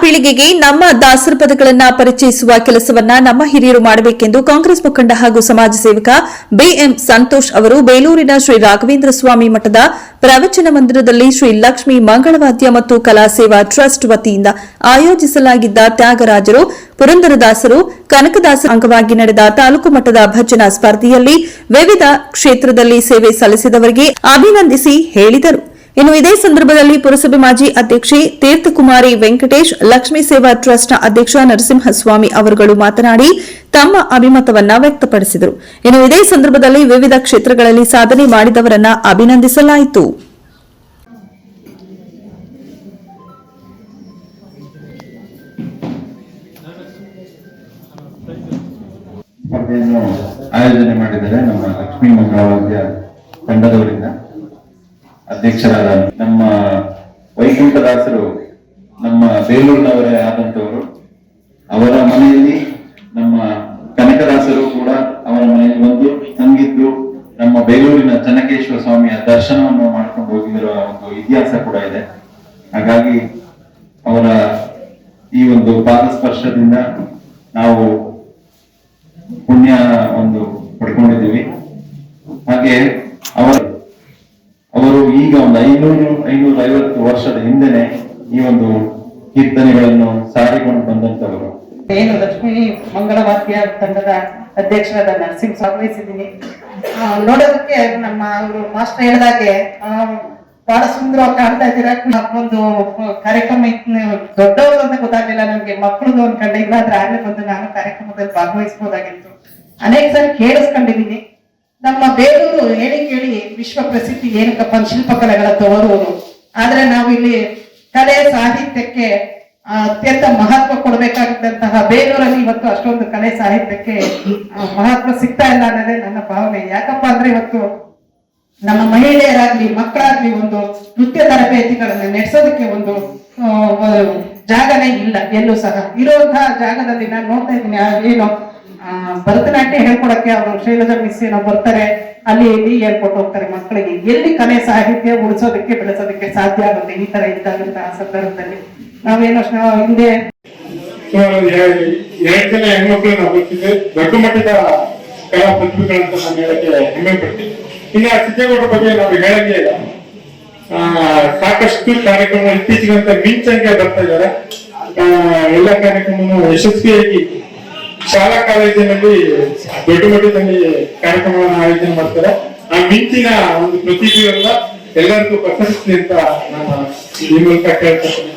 ಪೀಳಿಗೆಗೆ ನಮ್ಮ ದಾಸರ ಪದಗಳನ್ನ ಪರಿಚಯಿಸುವ ಕೆಲಸವನ್ನ ನಮ್ಮ ಹಿರಿಯರು ಮಾಡಬೇಕೆಂದು ಕಾಂಗ್ರೆಸ್ ಮುಖಂಡ ಹಾಗೂ ಸಮಾಜ ಸೇವಕ ಬಿಎಂ ಸಂತೋಷ್ ಅವರು ಬೇಲೂರಿನ ಶ್ರೀ ರಾಘವೇಂದ್ರ ಸ್ವಾಮಿ ಮಠದ ಪ್ರವಚನ ಮಂದಿರದಲ್ಲಿ ಶ್ರೀ ಲಕ್ಷ್ಮೀ ಮಂಗಳವಾದ್ಯ ಮತ್ತು ಕಲಾ ಸೇವಾ ಟ್ರಸ್ಟ್ ವತಿಯಿಂದ ಆಯೋಜಿಸಲಾಗಿದ್ದ ತ್ಯಾಗರಾಜರು ಪುರಂದರದಾಸರು ಕನಕದಾಸರ ಅಂಗವಾಗಿ ನಡೆದ ತಾಲೂಕು ಮಟ್ಟದ ಭಜನಾ ಸ್ಪರ್ಧೆಯಲ್ಲಿ ವಿವಿಧ ಕ್ಷೇತ್ರದಲ್ಲಿ ಸೇವೆ ಸಲ್ಲಿಸಿದವರಿಗೆ ಅಭಿನಂದಿಸಿ ಹೇಳಿದರು. ಇನ್ನು ಇದೇ ಸಂದರ್ಭದಲ್ಲಿ ಪುರಸಭೆ ಮಾಜಿ ಅಧ್ಯಕ್ಷೆ ತೀರ್ಥಕುಮಾರಿ ವೆಂಕಟೇಶ್, ಲಕ್ಷ್ಮೀ ಸೇವಾ ಟ್ರಸ್ಟ್ನ ಅಧ್ಯಕ್ಷ ನರಸಿಂಹಸ್ವಾಮಿ ಅವರುಗಳು ಮಾತನಾಡಿ ತಮ್ಮ ಅಭಿಮತವನ್ನ ವ್ಯಕ್ತಪಡಿಸಿದರು. ಇನ್ನು ಇದೇ ಸಂದರ್ಭದಲ್ಲಿ ವಿವಿಧ ಕ್ಷೇತ್ರಗಳಲ್ಲಿ ಸಾಧನೆ ಮಾಡಿದವರನ್ನ ಅಭಿನಂದಿಸಲಾಯಿತು. ಆಯೋಜನೆ ಮಾಡಿದರೆ ನಮ್ಮ ಲಕ್ಷ್ಮೀ ಮಂಗಳವಾದ್ಯ ತಂಡದವರಿಂದ ಅಧ್ಯಕ್ಷರಾದ ನಮ್ಮ ವೈಕುಂಠದಾಸರು ನಮ್ಮ ಬೇಲೂರಿನವರೇ ಆದಂತವರು, ಅವರ ಮನೆಯಲ್ಲಿ ನಮ್ಮ ಕನಕದಾಸರು ಕೂಡ ಅವರ ಮನೆಯಲ್ಲಿ ಬಂದು ತಂಗಿದ್ದು ನಮ್ಮ ಬೇಲೂರಿನ ಚೆನ್ನಕೇಶ್ವರ ಸ್ವಾಮಿಯ ದರ್ಶನವನ್ನು ಮಾಡ್ಕೊಂಡು ಹೋಗಿರುವ ಒಂದು ಇತಿಹಾಸ ಕೂಡ ಇದೆ. ಹಾಗಾಗಿ ಅವರ ಈ ಒಂದು ಪಾದಸ್ಪರ್ಶದಿಂದ ನಾವು ಪುಣ್ಯ ಒಂದು ಪಡ್ಕೊಂಡಿದ್ದೀವಿ. ಹಾಗೆ ಅವರು ಈಗ ಒಂದು 550 ವರ್ಷದ ಹಿಂದೆನೆ ಈ ಒಂದು ಕೀರ್ತನೆಗಳನ್ನು ಸಾರಿಕೊಂಡು ಬಂದಂತವರು. ಏನು ಲಕ್ಷ್ಮೀ ಮಂಗಳವಾದ್ಯ ತಂಡದ ಅಧ್ಯಕ್ಷರಾದ ನರಸಿಂಹ ಭಾಗವಹಿಸಿದ್ದೀನಿ. ನೋಡೋದಕ್ಕೆ ನಮ್ಮ ಅವರು ಮಾಸ್ಟರ್ ಹೇಳಿದಾಗೆ ಬಹಳ ಸುಂದರವಾಗಿ ಕಾಣ್ತಾ ಇದ್ದೀರಾ. ಒಂದು ಕಾರ್ಯಕ್ರಮ ದೊಡ್ಡವರು ಅಂತ ಗೊತ್ತಾಗ್ಲಿಲ್ಲ ನಮ್ಗೆ, ಮಕ್ಕಳದು ಅನ್ಕೊಂಡೆ. ಇಲ್ಲಾದ್ರೆ ಆಗ್ಲೇ ಬಂದು ನಾನು ಕಾರ್ಯಕ್ರಮದಲ್ಲಿ ಭಾಗವಹಿಸಬಹುದಾಗಿತ್ತು. ಅನೇಕ ಸಾರಿ ಕೇಳಿಸ್ಕೊಂಡಿದ್ದೀನಿ. ನಮ್ಮ ಬೇಲೂರು ಹೇಳಿ ಕೇಳಿ ವಿಶ್ವ ಪ್ರಸಿದ್ಧಿ ಏನಕ್ಕಪ್ಪ ಶಿಲ್ಪಕಲೆಗಳ ತೋರುವುದು. ಆದ್ರೆ ನಾವು ಇಲ್ಲಿ ಕಲೆ ಸಾಹಿತ್ಯಕ್ಕೆ ಅತ್ಯಂತ ಮಹತ್ವ ಕೊಡಬೇಕಾಗಿದ್ದಂತಹ ಬೇಲೂರಲ್ಲಿ ಇವತ್ತು ಅಷ್ಟೊಂದು ಕಲೆ ಸಾಹಿತ್ಯಕ್ಕೆ ಮಹತ್ವ ಸಿಗ್ತಾ ಇಲ್ಲ ಅನ್ನೋದೇ ನನ್ನ ಭಾವನೆ. ಯಾಕಪ್ಪ ಅಂದ್ರೆ ಇವತ್ತು ನಮ್ಮ ಮಹಿಳೆಯರಾಗ್ಲಿ ಮಕ್ಕಳಾಗ್ಲಿ ಒಂದು ನೃತ್ಯ ತರಬೇತಿಗಳನ್ನ ನಡೆಸೋದಕ್ಕೆ ಒಂದು ಜಾಗನೇ ಇಲ್ಲ ಎಲ್ಲೂ ಸಹ. ಇರುವಂತಹ ಜಾಗದಲ್ಲಿ ನಾನು ನೋಡ್ತಾ ಇದ್ದೀನಿ, ಏನು ಭರತನಾಟ್ಯ ಹೇಳ್ಕೊಡಕ್ಕೆ ಅವರು ಶೈಲಜಾ ಮಿಸ್ ಏನೋ ಬರ್ತಾರೆ, ಅಲ್ಲಿ ಇಲ್ಲಿ ಹೇಳ್ಕೊಟ್ಟು ಹೋಗ್ತಾರೆ ಮಕ್ಕಳಿಗೆ. ಎಲ್ಲಿ ಕಲೆ ಸಾಹಿತ್ಯ ಉಳಿಸೋದಕ್ಕೆ ಬೆಳೆಸೋದಕ್ಕೆ ಸಾಧ್ಯ ಆಗುತ್ತೆ ಈ ತರ ಇದ್ದಾದಂತಹ ಸಂದರ್ಭದಲ್ಲಿ? ನಾವೇನೋ ಹಿಂದೆ 2 ಜನ ಹೆಣ್ಮಕ್ಳು ನಾವು ಗೊತ್ತಿದೆ, ದೊಡ್ಡ ಮಟ್ಟದ ಕಲಾ ಪ್ರತಿಭೆಗಳಂತ ನಾನು ಹೇಳಕ್ಕೆ ಹೆಮ್ಮೆ ಪಡ್ತೀನಿ. ಇನ್ನು ಸಿದ್ದೇಗೌಡರ ಬಗ್ಗೆ ನಾವು ಹೇಳಂಗೆ ಇಲ್ಲ. ಸಾಕಷ್ಟು ಕಾರ್ಯಕ್ರಮ ಇತ್ತೀಚೆಗಂತ ಮಿಂಚಂಗೆ ಬರ್ತಾ ಇದ್ದಾರೆ. ಎಲ್ಲ ಕಾರ್ಯಕ್ರಮವನ್ನು ಯಶಸ್ವಿಯಾಗಿ ಶಾಲಾ ಕಾಲೇಜಿನಲ್ಲಿ ದೊಡ್ಡ ಮಟ್ಟದಲ್ಲಿ ಕಾರ್ಯಕ್ರಮವನ್ನು ಆಯೋಜನೆ ಮಾಡ್ತಾರೆ. ಆ ಮಿಂಚಿನ ಒಂದು ಪ್ರತಿಭೆಯನ್ನ ಎಲ್ಲರಿಗೂ ಪ್ರಕಟಿಸ್ಲಿ ಅಂತ ನಾನು ಈ ಮೂಲಕ ಕೇಳ್ತೇನೆ.